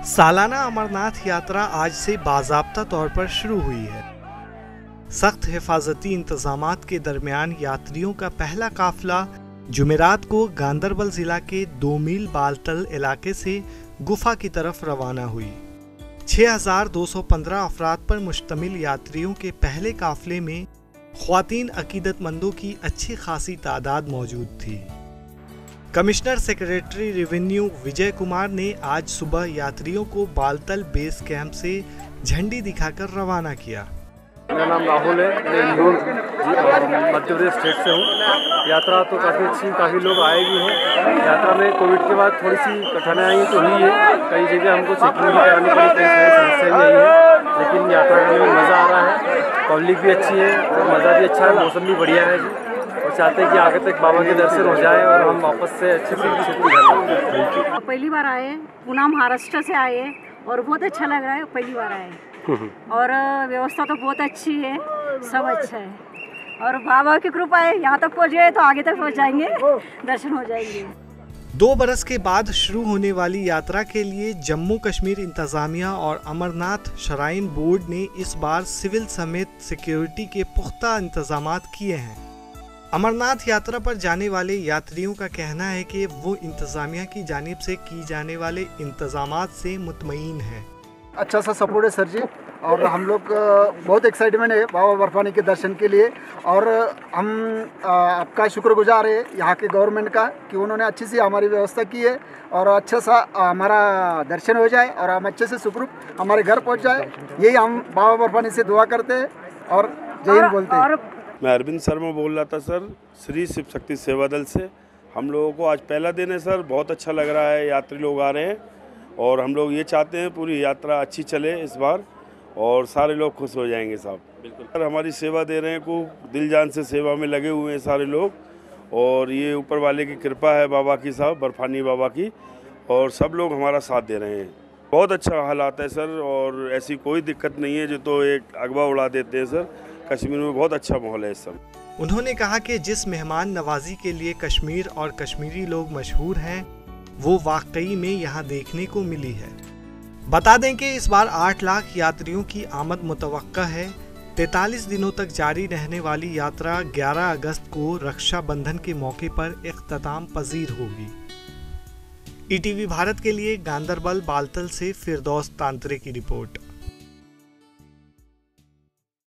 सालाना अमरनाथ यात्रा आज से बाज़ाब्ता तौर पर शुरू हुई है। सख्त हिफाजती इंतजामात के दरमियान यात्रियों का पहला काफिला जुमेरात को गांदरबल जिला के 2 मील बालतल इलाके से गुफा की तरफ रवाना हुई। 6215 अफराद पर मुश्तमिल यात्रियों के पहले काफिले में ख्वातीन अकीदतमंदों की अच्छी खासी तादाद मौजूद थी। Commissioner secretary revenue Vijay Kumar ने आज सुबह यात्रियों को बालतल बेस कैंप से झंडी दिखाकर रवाना किया। मेरा नाम राहुल है, मैं इंदौर मध्य प्रदेश स्टेट से हूँ। यात्रा तो काफ़ी अच्छी, काफ़ी लोग आए भी हैं। यात्रा में कोविड के बाद थोड़ी सी कठिनाई तो हुई है, कई जगह हमको चेकिंग भी करानी पड़ी, कई सारी समस्याएं भी आई हैं, लेकिन यात्रा करने में मज़ा आ रहा है। पब्लिक भी अच्छी है और मज़ा भी अच्छा है, मौसम भी बढ़िया है जी। और चाहते हैं कि आगे तक बाबा के दर्शन हो जाए और हम वापस से अच्छे से घर। पहली बार आए, पुणे महाराष्ट्र से आए और बहुत अच्छा लग रहा है। पहली बार आए और व्यवस्था तो बहुत अच्छी है, सब अच्छा है और बाबा की कृपा है। यहाँ तक पहुँच गए तो आगे तक पहुँच जाएंगे, दर्शन हो जाएंगे। 2 बरस के बाद शुरू होने वाली यात्रा के लिए जम्मू कश्मीर इंतजामिया और अमरनाथ श्राइन बोर्ड ने इस बार सिविल समेत सिक्योरिटी के पुख्ता इंतजामात किए हैं। अमरनाथ यात्रा पर जाने वाले यात्रियों का कहना है कि वो इंतजामिया की जानिब से की जाने वाले इंतजामात से मुतमईन है। अच्छा सा सपोर्ट है सर जी, और हम लोग बहुत एक्साइटमेंट है बाबा बर्फानी के दर्शन के लिए। और हम आपका शुक्रगुजार है यहाँ के गवर्नमेंट का कि उन्होंने अच्छी सी हमारी व्यवस्था की है और अच्छा सा हमारा दर्शन हो जाए और हम अच्छे से सुखरूप हमारे घर पहुँच जाए। यही हम बाबा बर्फानी से दुआ करते हैं और जय हिंद बोलते हैं। मैं अरविंद शर्मा बोल रहा था सर, श्री शिव शक्ति सेवा दल से। हम लोगों को आज पहला दिन है सर, बहुत अच्छा लग रहा है, यात्री लोग आ रहे हैं और हम लोग ये चाहते हैं पूरी यात्रा अच्छी चले इस बार और सारे लोग खुश हो जाएंगे साहब। बिल्कुल सर, हमारी सेवा दे रहे हैं, को दिल जान से सेवा में लगे हुए हैं सारे लोग और ये ऊपर वाले की कृपा है बाबा की साहब, बर्फानी बाबा की, और सब लोग हमारा साथ दे रहे हैं। बहुत अच्छा हालात है सर और ऐसी कोई दिक्कत नहीं है जो तो एक अगवा उड़ा देते हैं सर। कश्मीर में बहुत अच्छा माहौल है इस समय। उन्होंने कहा कि जिस मेहमान नवाजी के लिए कश्मीर और कश्मीरी लोग मशहूर हैं, वो वाकई में यहाँ देखने को मिली है। बता दें कि इस बार 8 लाख यात्रियों की आमद मुतवक्का है। 43 दिनों तक जारी रहने वाली यात्रा 11 अगस्त को रक्षाबंधन के मौके पर इख्तिताम पजीर होगी। ईटीवी भारत के लिए गांदरबल बालतल से फिरदौस तांत्रे की रिपोर्ट।